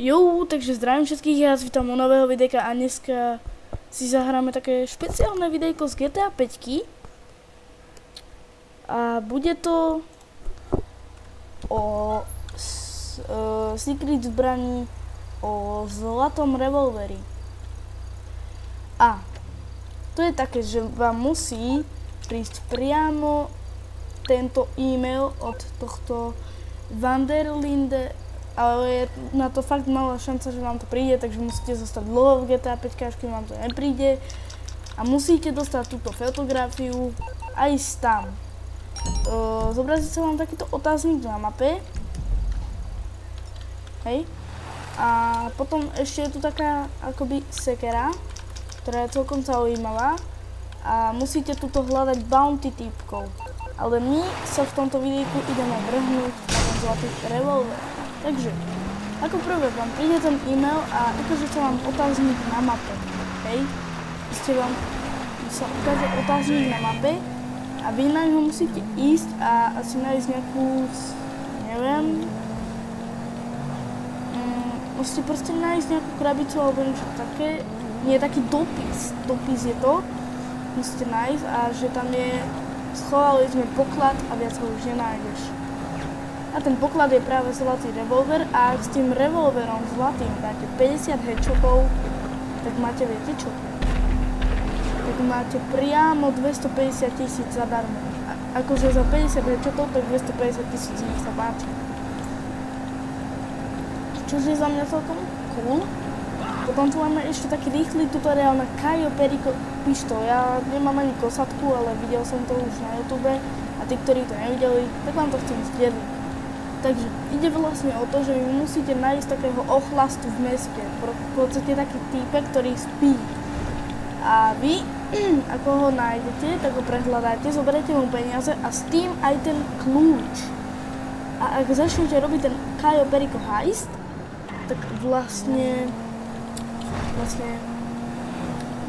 Jo, takže zdravím všetkých, ja vás vítam u nového videjka a dneska si zahráme také špeciálne videjko z GTA 5. A bude to o secret zbraní, o zlatom revolveri. A to je také, že vám musí prísť priamo tento e-mail od tohto Vanderlinde, ale je na to fakt malá šanca, že vám to príde, takže musíte zostať dlho v GTA 5, kým vám to nepríde. A musíte dostať túto fotografiu a ísť tam. Zobrazí sa vám takýto otáznik na mape. Hej. A potom ešte je tu taká akoby sekera, ktorá je celkom zaujímavá. A musíte tuto hľadať bounty typkov. Ale my sa v tomto videjku ideme vrhnúť na ten zlatý revolver. Takže, ako prvé vám príde ten e-mail a ukáže sa vám otáznik na mape. Hej? Vám sa ukáže otáznik na mape a vy na ňo musíte ísť a asi nájsť nejakú, neviem, musíte proste nájsť nejakú krabicu alebo niečo také, nie, taký dopis je to, musíte nájsť a že tam je, schovali sme poklad a viac ho už nenájdeš. A ten poklad je práve zlatý revolver a ak s tým revolverom zlatým dáte 50 headshotov, tak máte, viete čo? Tak máte priamo 250 000 zadarmo. Akože za 50 headshotov, tak 250 000 z nich sa páči. Čože je za mňa celkom cool. Potom tu máme ešte taký rýchly tutoriál na Cayo Perico pištol. Ja nemám ani kosatku, ale videl som to už na YouTube a tí, ktorí to nevideli, tak vám to chcem zdieľiť. Takže ide vlastne o to, že vy musíte nájsť takého ochlastu v meste. V podstate taký týpek, ktorý spí. A vy, ako ho nájdete, tak ho prehľadáte, zoberiete mu peniaze a s tým aj ten kľúč. A ak začnete robiť ten Cayo Perico heist, tak vlastne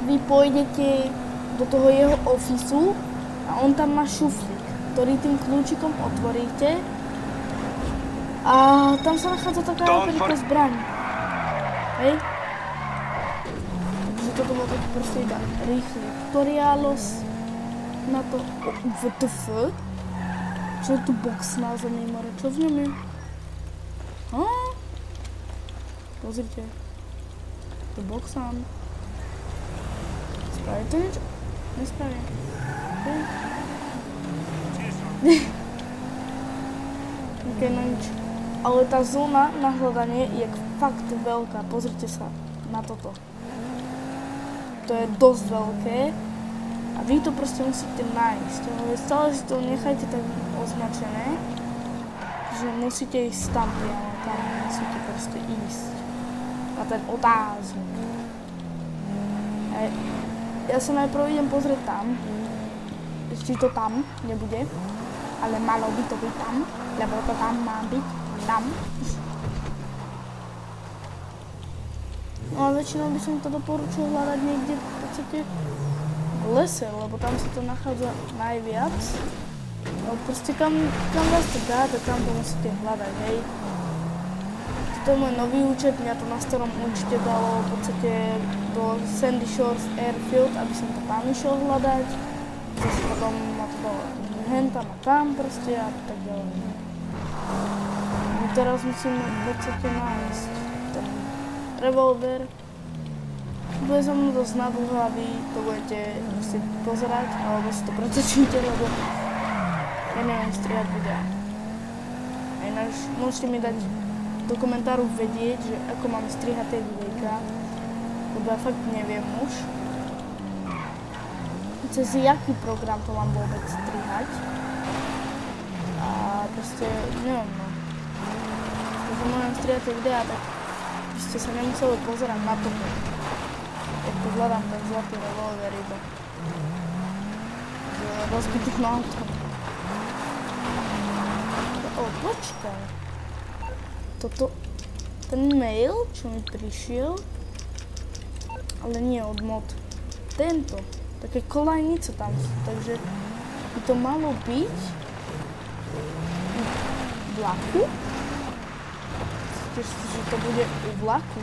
vy pôjdete do toho jeho ofisu a on tam má šuflík, ktorý tým kľúčikom otvoríte. A tam sa nachádza taká veľká zbraň. Hej? Takže toto bol taký proste iba rýchly tutoriálos na to. WTF? Čo je tu box na zemi more? Čo v ňom je? Pozrite. To boxám. Spraví to niečo? Nespraví. Ok, no nič. Ale tá zóna na hľadanie je fakt veľká. Pozrite sa na toto. To je dosť veľké. A vy to proste musíte nájsť. Ale stále si to nechajte tak označené, že musíte ísť tam priamo. Tam musíte proste ísť. Na ten otáznik. Ja sa najprv idem pozrieť tam. Či to tam nebude. Ale malo by to byť tam, lebo to tam má byť tam. No a väčšinou by som to doporučil hľadať niekde v podstate v lese, lebo tam sa to nachádza najviac. No proste kam vás to dá, tak tam to musíte hľadať, hej. Toto je môj nový účet, mňa to na starom účte dalo v podstate do Sandy Shores Airfield, aby som to tam išiel hľadať. Zase potom ma to dalo hen tam a tam proste a tak ďalej. My teraz musíme v podstate nájsť ten revolver. Bude za mnou dosť nadlho a vy to budete musieť pozerať, alebo si to pretočíte, lebo ja neviem strihať videa. A ináč môžete mi dať do komentáru vedieť, že ako mám strihať tie videjka, lebo ja fakt neviem už. Cez jaký program to mám vôbec strihať. A proste, neviem no. Keď môžem strihať tie videá, tak by ste sa nemuseli pozerať na to, keď hľadám ten zlatý revolver iba. S rozbitým autom. Počkaj. Toto, ten mail, čo mi prišiel, ale nie od mod. Tento. Také kolajnice tam sú, takže by to malo byť v vlaku. Myslíš si, že to bude u vlaku?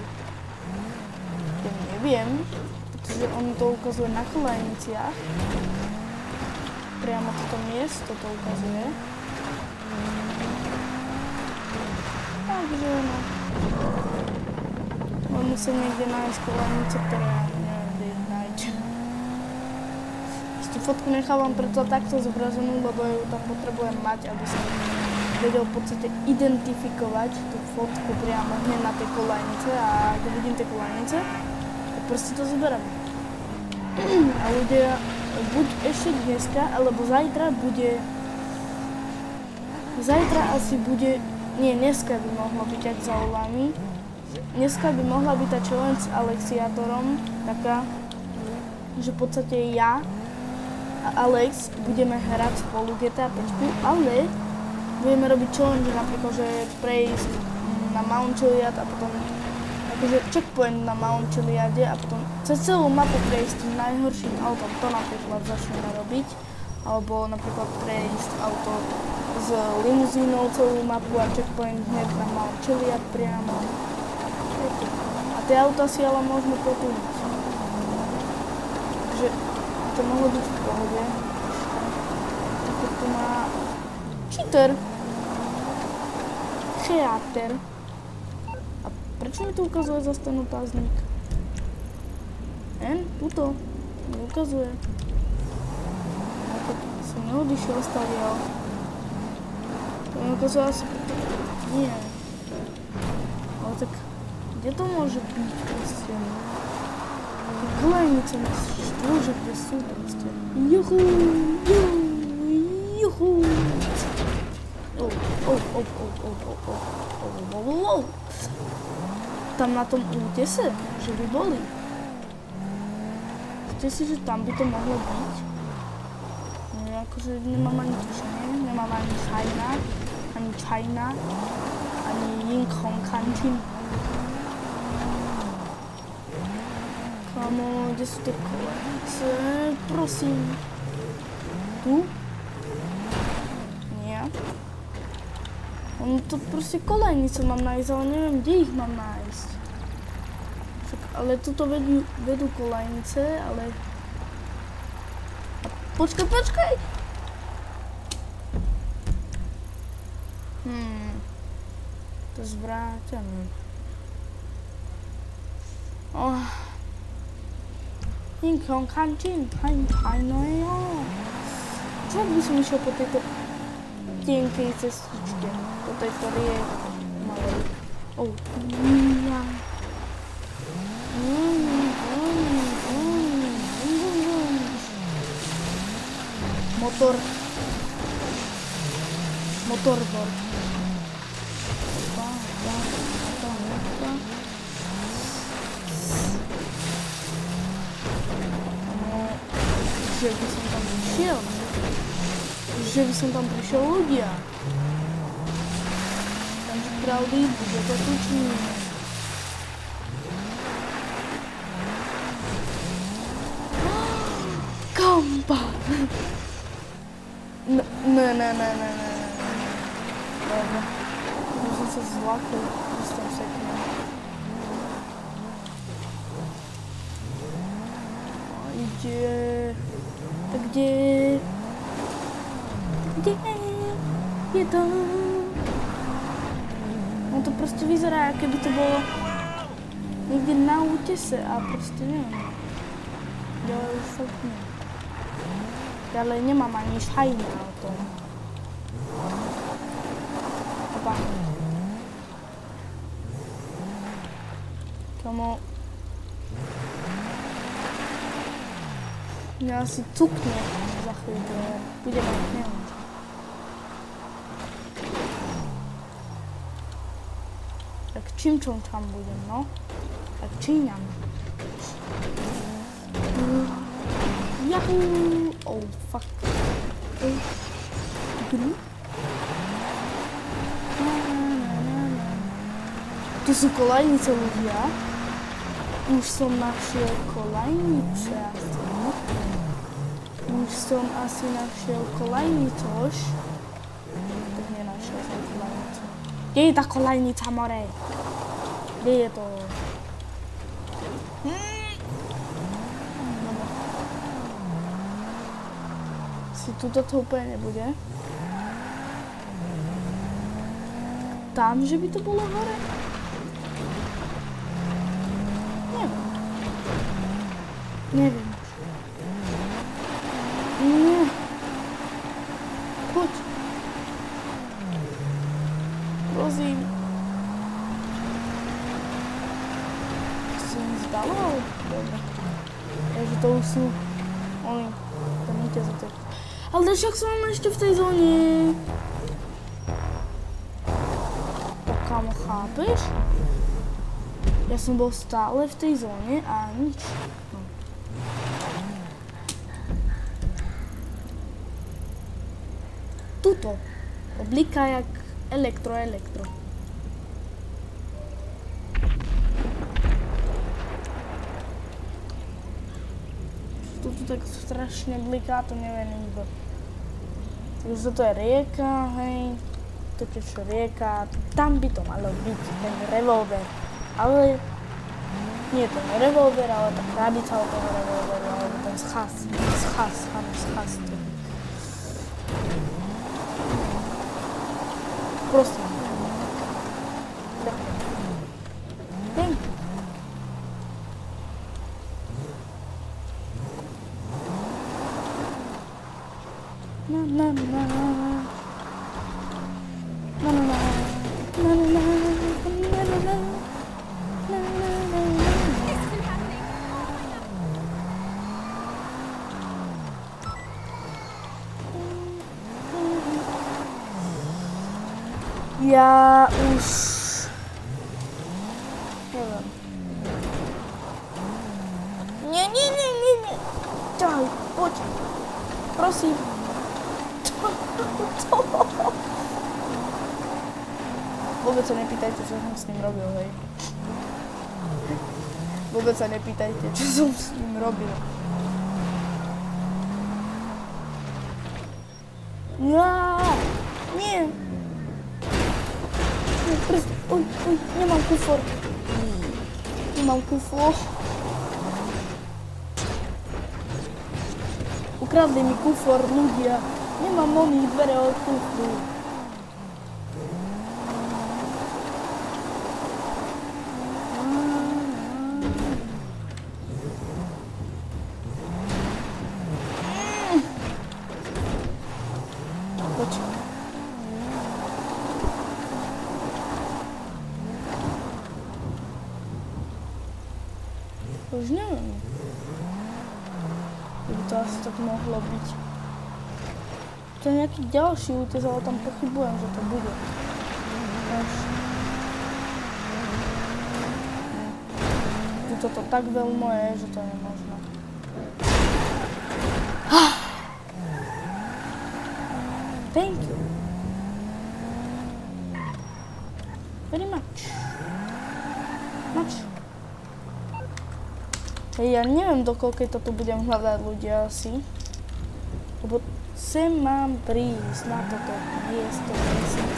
Ja neviem, pretože on to ukazuje na kolejniciach. Priamo toto miesto to ukazuje. Takže no. On musí niekde nájsť kolejnice, ktoré ja neviem, kde ich nájde. Ešte fotku nechávam preto takto zobrazenú, lebo ju tam potrebujem mať, aby som vedel v podstate identifikovať tú fotku priamo hneď na tej kolejnice a keď vidím tie kolejnice, tak proste to zoberiem. A ľudia, buď ešte dneska, alebo zajtra bude... Zajtra asi bude... Nie, dneska by mohlo byť, ak zavolámi. Dneska by mohla byť tá challenge s Alexiátorom taká, že v podstate ja a Alex budeme hrať spolu GTA 5, ale budeme robiť challenge napríklad, že prejsť na Mount Chiliad a potom akože checkpoint na Mount Chiliade a potom cez celú mapu prejsť tým najhorším autom. To napríklad začneme robiť. Alebo napríklad prejsť auto s limuzínou celú mapu a checkpoint hneď na Mount Chiliad priamo. A tie auta si ale môžeme potúniť. Takže to mohlo byť v pohode. Tako tu má cheater. Cheater. A prečo mi tu ukazuje zase ten otáznik? Tuto mi ukazuje. Som neodišiel stavil. To mi ukazuje asi... Nie. Ale tak... Kde to môže byť proste? Kolejnice ma štú, že kde sú proste. Juhu! Juhu! Tam na tom útese, že by boli. Myslíte si, že tam by to mohlo byť? No, akože nemám ani tušenie, nemám ani China, ani Yinghong Kantin. Kamo, kde sú tie kolejnice? Prosím. Tu? Nie. To proste kolejnice mám nájsť, ale neviem, kde ich mám nájsť. Však, ale tuto vedú kolejnice, ale... Počkaj! To je zvrátené. Yinghong Kantin, no jo. Čo by som išiel po tejto tenkej cestičke? Po tejto rieke malej. Ja. Motorboard. Že by som tam prišiel ľudia. Takže pravdy, bude to tučný. Kampa! Ne. Dobre. Už som sa zlakol, že som sekne. Ide... Tak kde je to? No to proste vyzerá, keby to bolo niekde na útese a proste neviem. Ďalej už fakt nie. Ďalej nemám ani šajna o tom. Opa. Kamo... Ja si cuknem za chvíľu, budeme neviem. Tak čím tam budem, no? Tak číňam. Yahoo! Oh, fuck. Tu sú kolejnice ľudia. Už som našiel kolejnice asi. Už som asi našiel kolejnicož. Tak nenašiel som kolejnicu. Kde je tá kolejnica, more? Kde je to? Si tuto to úplne nebude. Tam, že by to bolo hore? Neviem. Neviem. Nie. Poď. Prosím. To sa mi zdalo, ale dobre. Takže to už sú oni. Ten víťazítek. Ale však som ešte v tej zóne. Kamo, chápeš? Ja som bol stále v tej zóne a nič. No. Tuto. To bliká jak elektro. Tuto tak strašne bliká, to nevie nikto. Takže toto je rieka, hej. To čo rieka, tam by to malo byť ten revolver. Ale nie ten revolver, ale tá krabica od toho revolveru, alebo ten schaz. Prosím. Ďakujem. Thank you. Ja už neviem. Nie. Ťahaj, poď. Prosím. Vôbec sa nepýtajte, čo som s ním robil, hej. Vôbec sa nepýtajte, čo som s ním robil. Nie. Oj, nemám kufor. Ukradli mi kufor ľudia. Nemám oných dvere od kufru. Už neviem. By to asi tak mohlo byť. To je nejaký ďalší útes, ale tam pochybujem, že to bude. Toto tak veľmi je, že to je nemožné. Thank you. Very much. Hej, ja neviem, dokoľkej toto budem hľadať ľudia asi. Lebo sem mám prísť na toto miesto,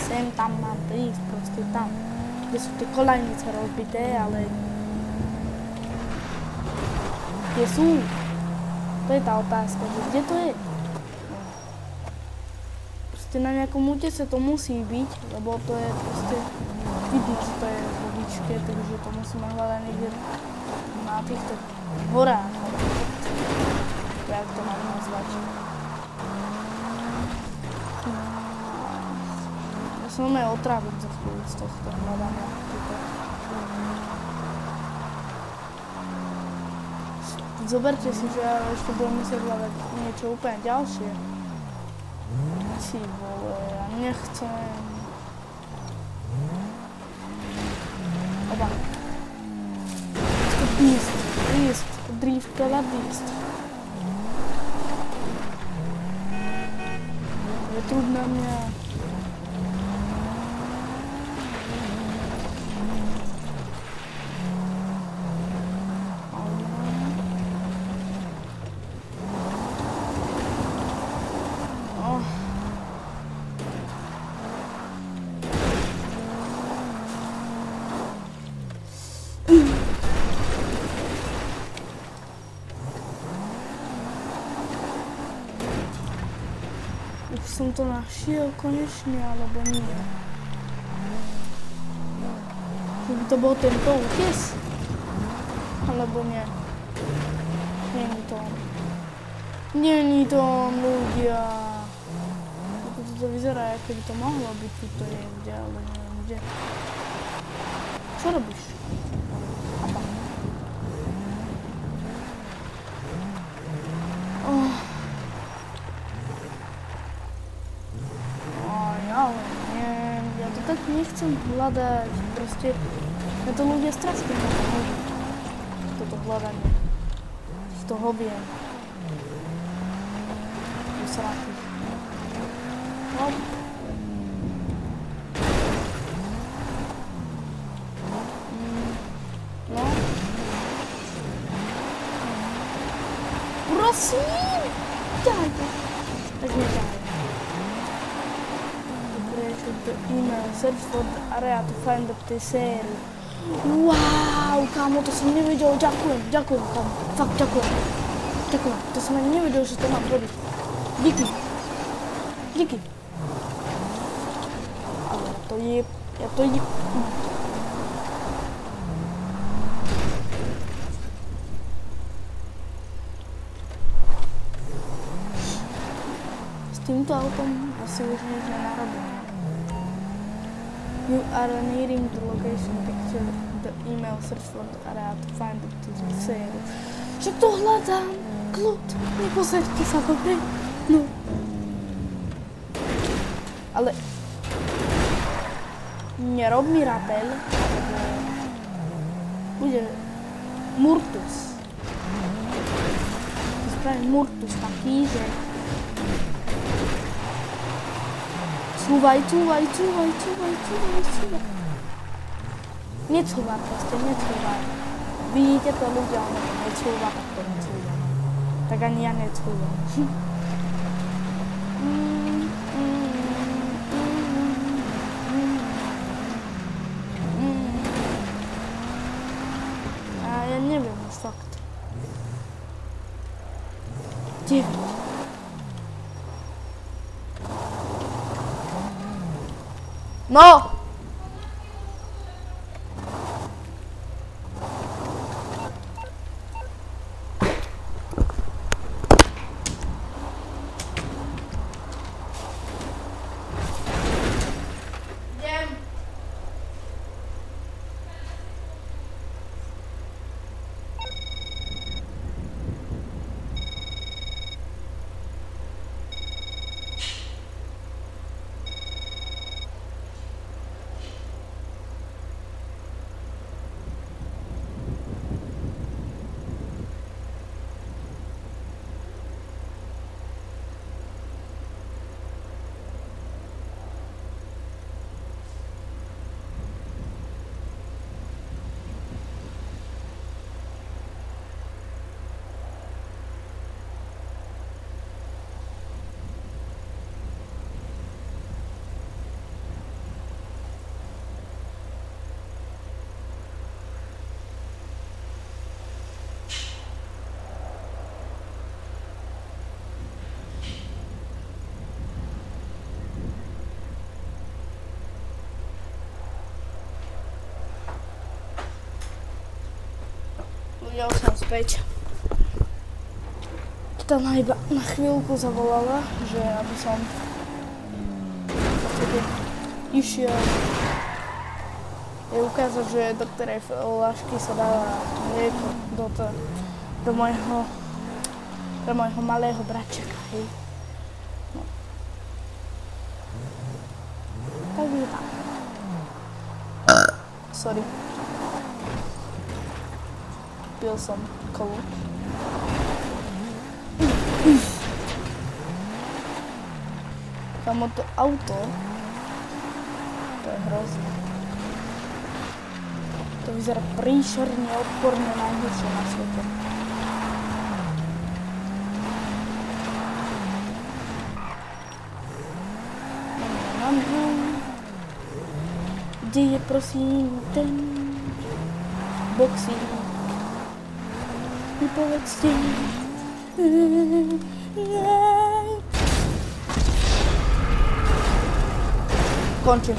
sem tam mám prísť, proste tam. Kde sú tie kolajnice rozbité, ale... Kde sú? To je tá otázka, že kde to je? Proste na nejakom útese to musí byť, lebo to je proste... Vidno, že to je vo výške, takže to musíme hľadať niekde na týchto horách. Jak to mám nazvať? Ja sa máme otráviť za chvíľu z tohto hľadania. Zoberte si, že ja ešte budem musieť hľadať niečo úplne ďalšie. Ty vole, ja nechcem. Oba. Beast. Drívka Beast. Je trudná mňa. som to našiel konečne, alebo nie. Že by to bol tento útes? Alebo nie. Není to on. Není to on, ľudia. To vyzerá, ako by to mohlo byť tuto niekde, ale neviem kde. Čo robíš? Aba. Ja to tak nechcem hľadať, proste ja to ľudia strašne môžu. Toto hľadanie. Týchto hobiem. Usratých. Hop. No. Prosím! Daj to. Tak nedaj. The email, search for the area to find the tesoro. Wow, kámo, to som nevedel, ďakujem, kámo, fakt ďakujem, to som ani nevedel, že to mám robiť. Díky. Ale ja to je. S týmto autom asi už nič nenarobím. You are nearing the location picture, the email, search for the area to find the tesoro. Že to hľadám, kľud, neposaďte sa, dobre? No. Ale nerob mi rapel, bude murtus. Spravím murtus taký, že Cúvaj. Necúvaj proste, necúvaj. Vidíte to ľudia, ono to necúva, tak to necúva. Tak ani ja necúvam. A ja neviem už fakt. 9. No! Ja už som späť. Tam iba na chvíľku zavolala, že aby som išiel jej ukázať, že do ktorej fľašky sa dáva mlieko do môjho malého bratčeka, hej. No. Takže tak. Sorry. Pil som kolu. Kamo to auto, to je hrozné. To vyzerá príšerne, odporne, najhoršie na svete. Kde je prosím ten boxík? Vypovedzte. končím.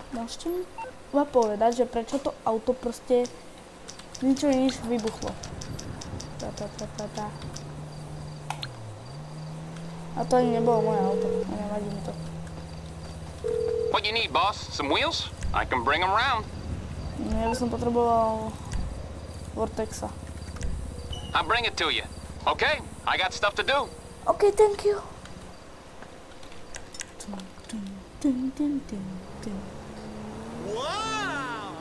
Môžete mi povedať, že prečo to auto proste nič vybuchlo. A to ani nebolo moje auto, a nevadí mi to. What you need, boss? Some wheels? I can bring them round. Ja by som potreboval Vortexa. I'll bring it to you. Okay? I got stuff to do. Okay, thank you. Wow!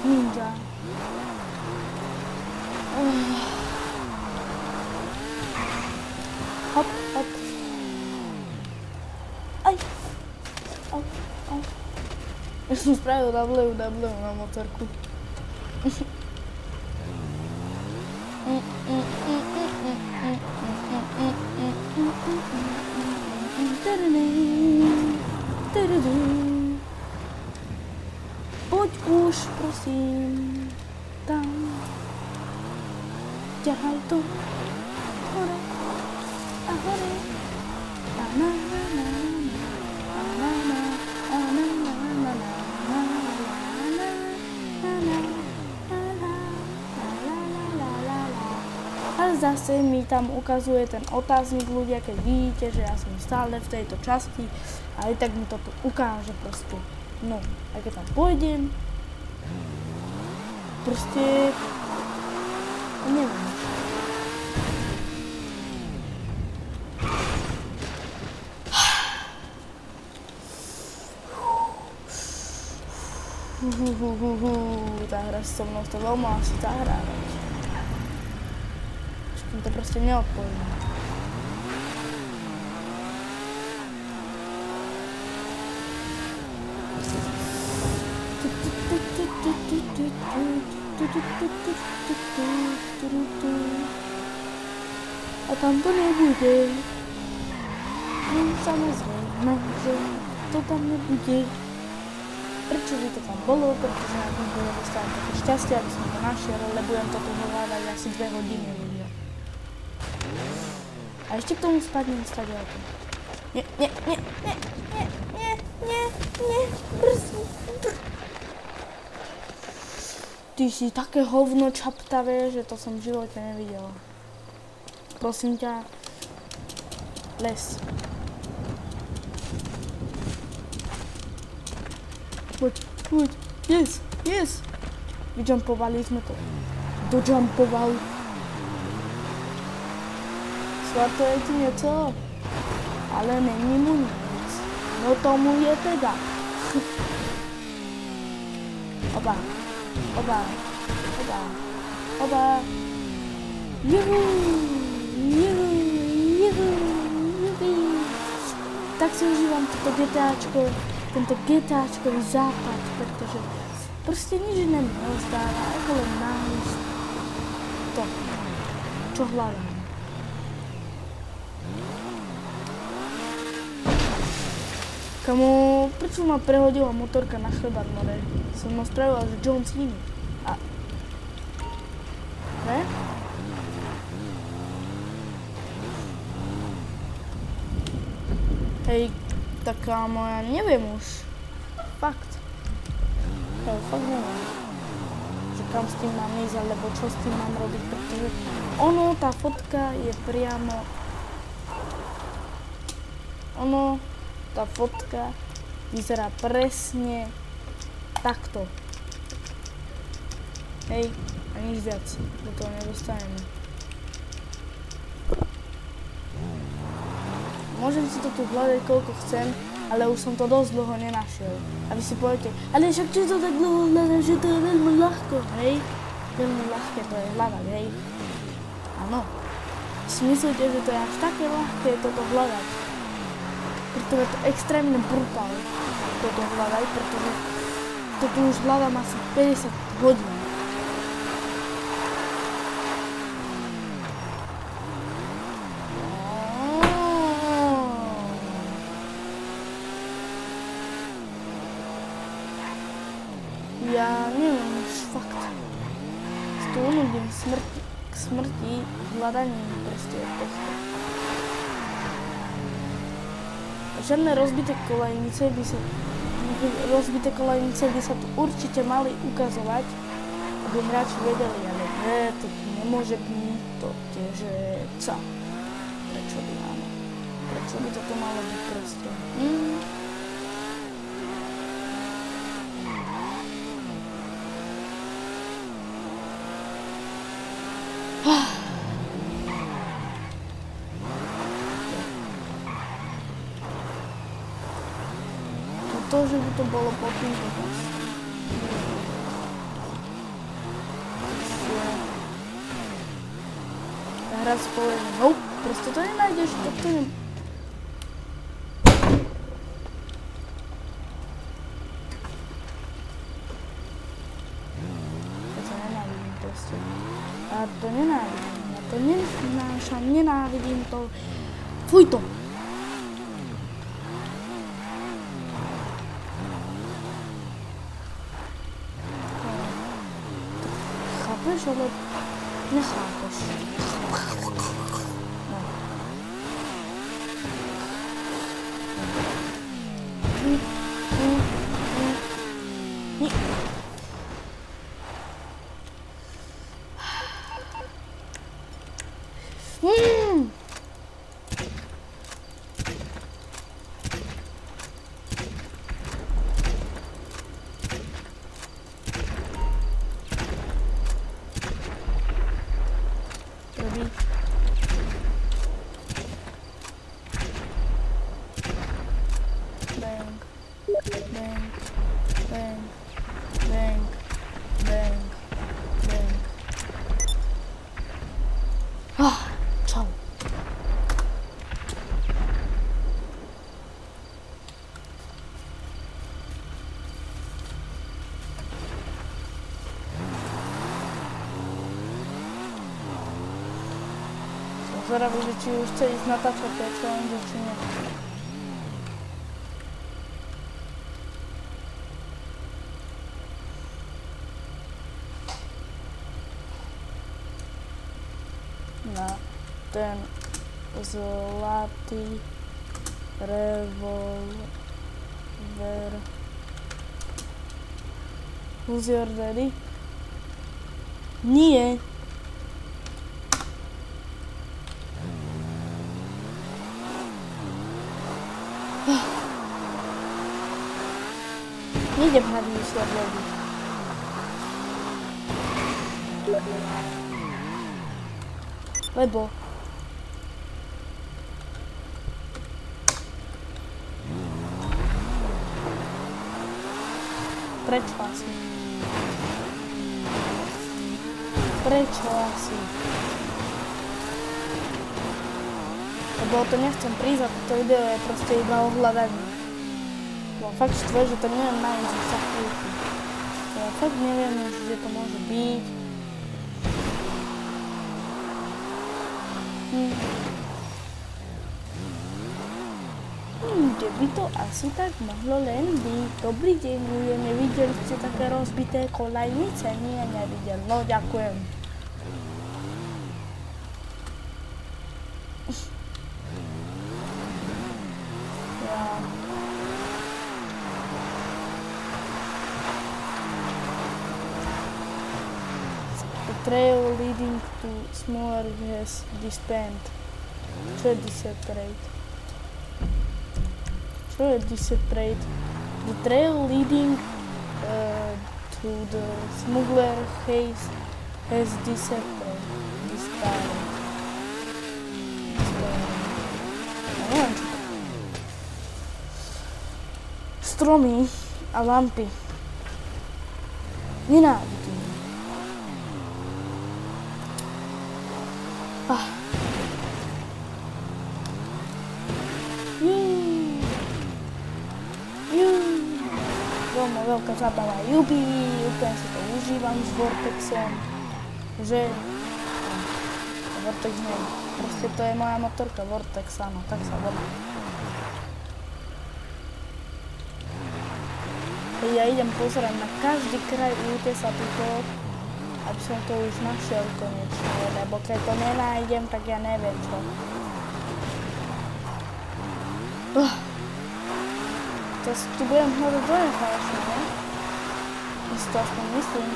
Ninja. Hop, hop. Aj. Au, au. Ja som spravil WW na motorku. Poď už, prosím, tam. Ťahaj to hore a hore. A na na na a na na a na na na na a zase mi tam ukazuje ten otáznik, ľudia, keď vidíte, že ja som stále v tejto časti, aj tak mi to tu ukáže proste. No, aj keď tam pôjdem, proste, neviem. Tá hra si so mnou to veľmi asi zahrávať. Všetkým to proste neodpoviem. A tam to nebude. Samozrejme, že to tam nebude. Prečo by to tam bolo? Pretože ja by bolo dostať také šťastie, aby som to našiel, lebo budem toto hľadať asi 2 hodiny ľudia. A ešte k tomu spadnem stadiaľko. Nie, brzdi. Ty si také hovno čaptavé, že to som v živote nevidela. Prosím ťa, les. Poď, yes. Vyjumpovali sme to. Dojumpovali. Svatuje ti niečo, ale není mu nic. No tomu je teda. Oba. Juhu. Tak si užívam toto GTAčko. Tento GTAčkový západ, pretože proste nič iné mi neostáva, ako len nájsť to, čo hľadám. Kamo, prečo ma prehodila motorka na chrbát, more? Som ma spravila, že John Cena. A... Ne? Hej, tak kámo, ja neviem už. Fakt. Ja fakt neviem. Že kam s tým mám ísť, alebo čo s tým mám robiť, pretože ono, tá fotka je priamo... Tá fotka vyzerá presne takto. Hej, a nič viac. Do toho nedostaneme. Môžem si to tu hľadať koľko chcem, ale už som to dosť dlho nenašiel. A vy si poviete, ale však čo to tak dlho hľadaš, že to je veľmi ľahko, hej? Veľmi ľahké to je hľadať, hej? Áno. Si myslíte, že to je až také ľahké toto hľadať? Pretože to je extrémne brutálne toto hľadať, pretože toto už hľadám asi 50 hodín. ja neviem, už fakt. Tu unudím k smrti hľadaním proste tohto. Žiadne rozbité kolejnice by sa tu určite mali ukazovať, aby hráči vedeli, ale nie, to nemôže byť, to tiež co? Prečo by to tu malo byť proste? To, že by to bolo po týmto hrať společne. No, proste to nenájdeš, to ne... To nenávidím proste. A to nenávidím. Ja to nenášam, nenávidím to. Fuj to! Chápeš, ale nechápeš. No. Čau. Som zvedavý, že či už chce ísť natáčať tie challenge, či nie. Na ten zlatý revolver. Who's your daddy? Nie. Nejdem hnať myslet ľudí. Lebo prečo asi? Lebo to nechcem prísť, to video je proste iba o hľadaní. Lebo fakt štve, že to neviem nájsť za chvíľku. Ja fakt neviem, kde to môže byť. Kde by to asi tak mohlo len byť? Dobrý deň, nevideli ste také rozbité kolejnice? Nie, nevidel. No, ďakujem. The trail leading to smaller has disbanded. Čo je disseparate? Čo je disseparate? The trail leading to the smuggler has disappeared. Neviem čo. Stromy a lampy. Nenávidím. Veľká zábava, jubi, úplne si to užívam s Vortexom, že Vortex nie, proste to je moja motorka, Vortex, áno, tak sa volá. Ja idem pozerať na každý kraj útesa tuto, aby som to už našiel konečne, lebo keď to nenájdem, tak ja neviem čo. To si tu budem hľadať dole falošne, ne? Ja si to aspoň myslím.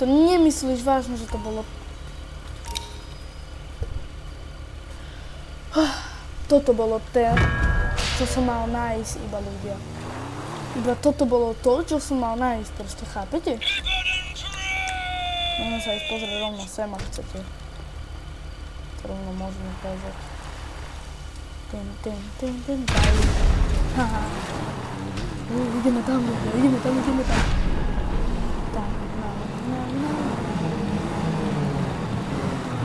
To nemyslíš vážne, že to bolo... Toto bolo ten, čo som mal nájsť iba ľudia. Iba toto bolo to, čo som mal nájsť, proste chápete? Môžeme sa ísť pozrieť rovno sem, ak chcete. To rovno môžeme ukázať. Daj. Haha. Ideme tam ľudia, ideme tam. Tam, no.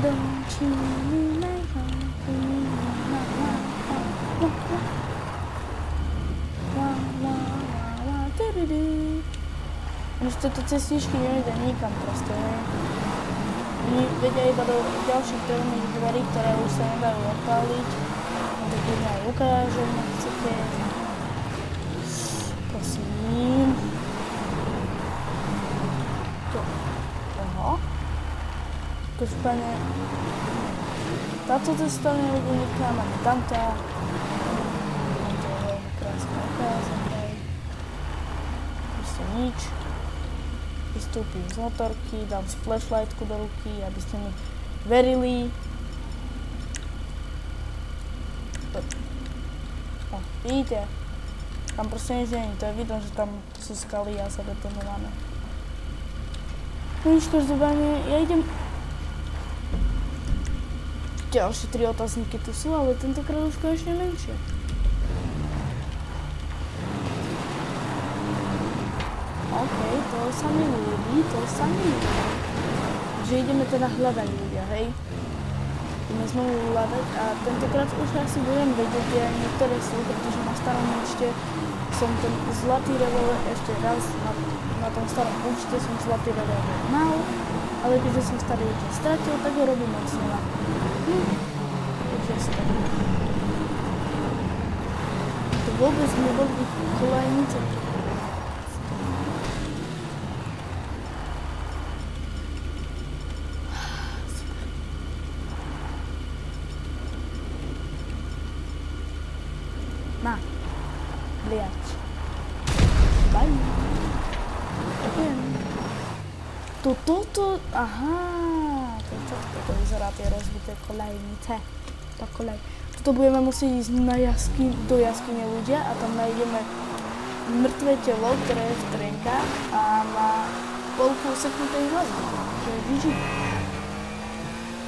Don't you like Už tieto cestičky nevedia nikam proste, hej. Oni vedia iba do ďalších pevných dverí, ktoré už sa nedajú odpáliť. No tak jedno aj ukážem, ak chcete. Prosím. To. Oho. Každopádne táto cesta nevedie nikam, ani tamtá. To je veľmi krásne ukázané. Proste nič. Vystúpim z motorky, dám si flashlightku do ruky, aby ste mi verili. O, vidíte? Tam proste nič nie je, to je vidno, že tam sú skaly a zabetonované. No nič, každopádne, ja idem... Ďalšie 3 otázniky tu sú, ale tentokrát už konečne menšie. OK, to sa mi ľúbi. Že ideme teda hľadať ľudia, hej? Ideme znovu hľadať a tentokrát už asi budem vedieť, kde niektoré sú, pretože na starom účte som ten zlatý revolver ešte raz, na tom starom účte som zlatý revolver mal, ale keďže som starý účet stratil, tak ho robím od znova. Takže si tak. To vôbec neboli kolajnice. Na, bliač. Bye. Ďakujem. Toto, aha, toto vyzerá tie rozbité kolajnice. Tá kolaj. Toto budeme musieť ísť do jaskyne ľudia a tam nájdeme mŕtve telo, ktoré je v trenkách a má polku useknutej hlavy. To je GG.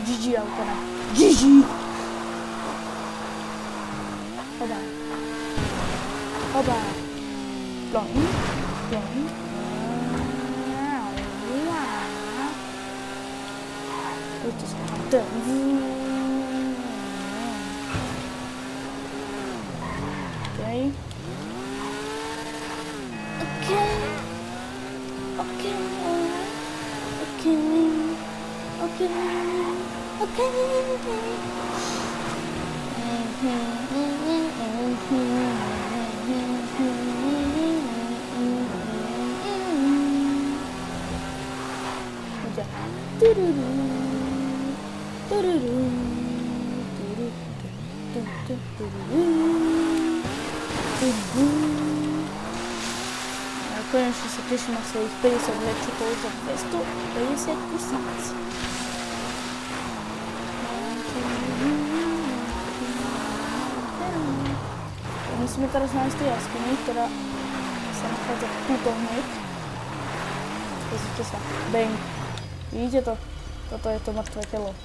GG autora. GG! Oba. Oba. Plong. To sa tam. Okay. Konečne sa teším na svojich 50 hečikov za 250 000. Musíme teraz nájsť tú jaskyňu, ktorá sa nachádza tuto hneď. Pozrite sa. Bang. Vidíte to? Toto je to mŕtve telo.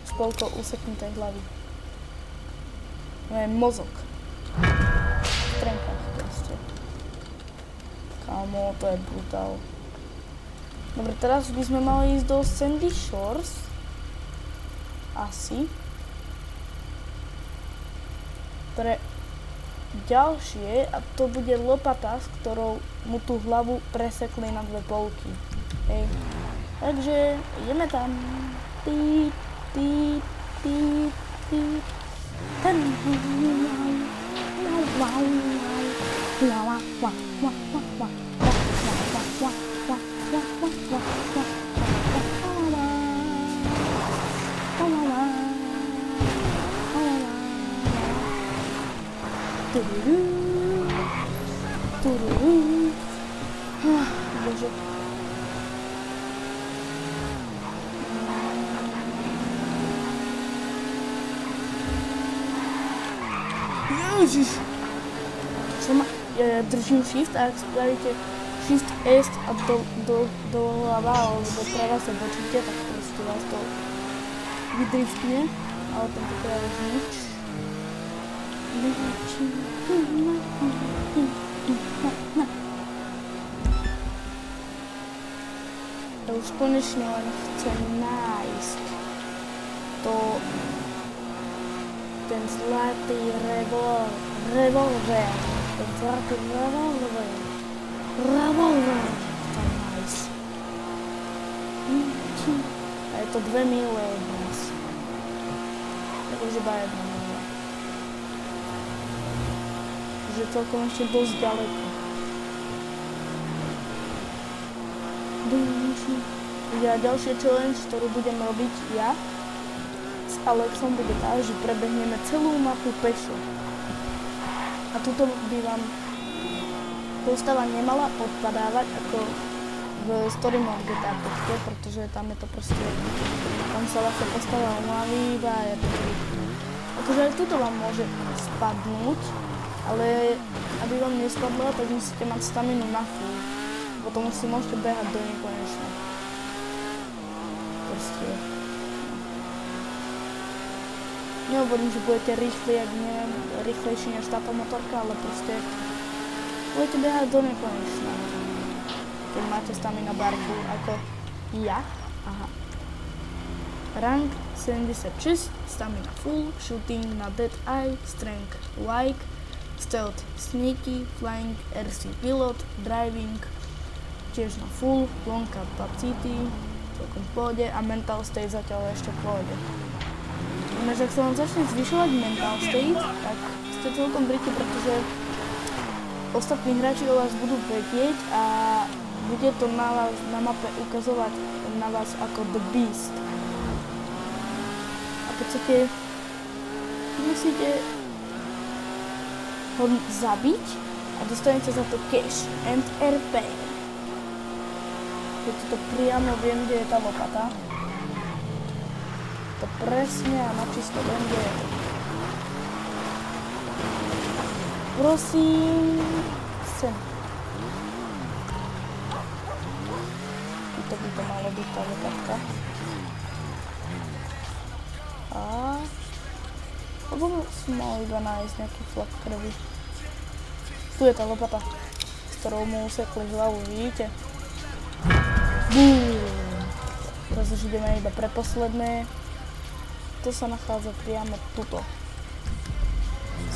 S polkou useknutej hlavy. To je mozog. V trenkách proste. Kámo, to je brutál. Dobre, teraz by sme mali ísť do Sandy Shores. Asi. Pre ďalšie, a to bude lopata, s ktorou mu tú hlavu presekli na 2 polky. Hej. Takže ideme tam. Píp, píp, píp, píp. Ten. Bože. Ježiš. Ja držím shift a ak spravíte shift S a doľava alebo doprava sa bočíte, tak proste vás to vydriftne, ale tentokrát už nič. Ja už konečne len chcem nájsť ten zlatý revolver. Ten zlatý revolver. Tam nájsť. A je to 2 mile dnes. Takže iba 1 mile. Takže celkom ešte dosť ďaleko. Ja ďalšia challenge, ktorú budem robiť ja s Alexom, bude tá, že prebehneme celú mapu pešo. A tuto by vám postava nemala odpadávať ako v story mode GTA 5, pretože tam je to proste, tam sa vlastne postava unaví a je to akože aj tuto vám môže spadnúť, ale aby vám nespadla, tak musíte mať staminu na full. Potom si môžete behať do nekonečna. Proste. Nehovorím, že budete rýchli, ak neviem, rýchlejší než táto motorka, ale proste budete behať do nekonečna. Keď máte stamina barku ako ja. Aha. Rank 76, stamina full, shooting na dead eye, strength like, stealth sneaky, flying RC pilot, driving tiež na full, long capacity, celkom v pohode a mental state zatiaľ ešte v pohode. Ináč, ak sa vám začne zvyšovať mental state, tak ste celkom briti, pretože ostatní hráči o vás budú vedieť a bude to na vás na mape ukazovať na vás ako The Beast. A v podstate musíte ho zabiť a dostanete za to cash and RP. Keď to priamo viem, kde je tá lopata. To presne a načisto viem, kde je to. Prosím, sem. Tuto by to malo byť tá lopatka. A... Alebo som mal iba nájsť nejaký flak krvi. Tu je tá lopata, s ktorou mu usekli hlavu, vidíte? Teraz už ideme iba pre posledné. To sa nachádza priamo tuto.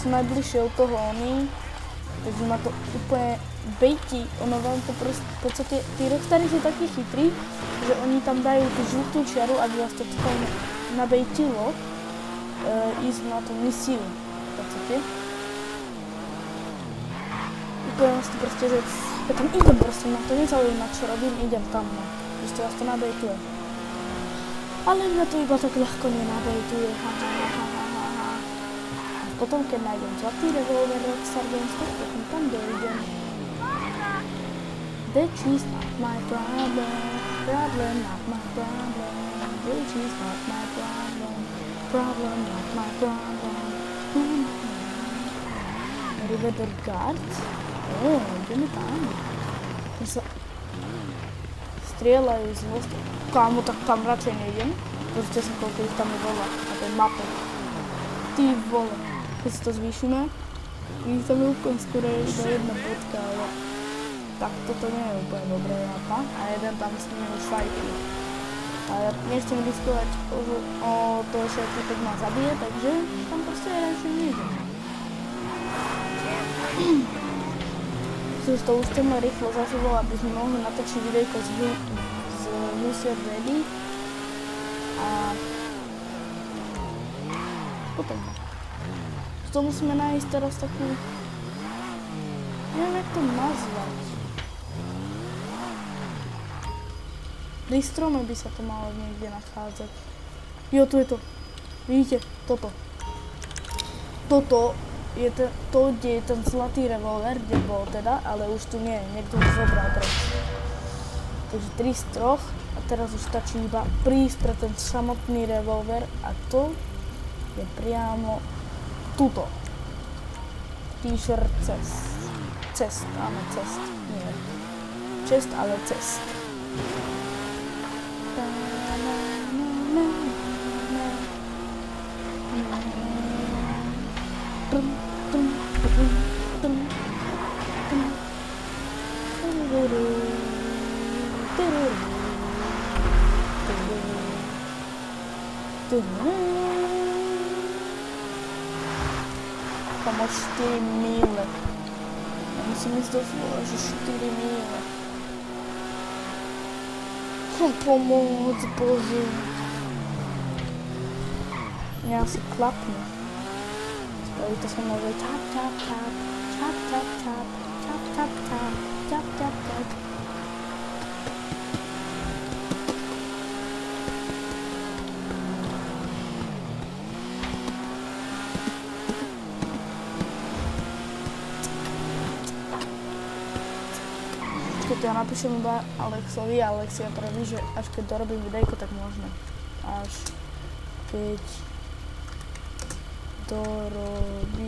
Som najbližšie od toho oný, takže ma to úplne bejti. Ono vám to proste, v podstate, tí rockstari sú takí chytrí, že oni tam dajú tú žltú čiaru, aby vás to tam nabejtilo ísť na tú misiu. V podstate. Úplne vás to proste, že ja tam idem proste, ma to nezaujíma, čo robím, idem tam, no. Proste vás to nabejtuje. Ale mňa to iba tak ľahko nenabejtuje, A potom, keď nájdem zlatý revolver Rockstar Games, tak potom tam dojdem. The cheese not my problem, problem not my problem. The cheese not my problem, problem not my problem. River Guard? Ideme tam. Sa strieľajú z mostu. Kámo, tak tam radšej nejdem. Pozrite sa, koľko ich tam je veľa na tej mape. Ty vole. Keď si to zvýšime, ich tam je úplne skoro iba jedna bodka, ale tak toto nie je úplne dobrá mapa. A jeden tam s nimi už fajtí. A ja nechcem riskovať o to, že týpek ma zabije, takže tam proste radšej nejdem. To už chceme rýchlo zažilo, aby sme mohli natočiť videjko z Mission Ready a potom. To musíme nájsť teraz takú, neviem jak to nazvať. Pri strome by sa to malo niekde nachádzať. Jo, tu je to. Vidíte, toto. Toto je to, kde je ten zlatý revolver, kde bol teda, ale už tu nie je, niekto ho zobral preč. Takže 3 z 3 a teraz už stačí iba prísť pre ten samotný revolver a to je priamo tuto. T-shirt cest, áno, cest, nie. Chest, ale cest. Tam 4 míle. Ja musím ísť do zvola, že 4 míle. Pomôcť, Bože. Ja si klapne. Spraví to sa mnou tap, tap, tap, tap, tap, tap, tap, tap, tap, tap, tap, tap. Keď ja napíšem iba Alexovi a Alexia praví, že až keď dorobím videjko, tak môžeme. Až keď dorobím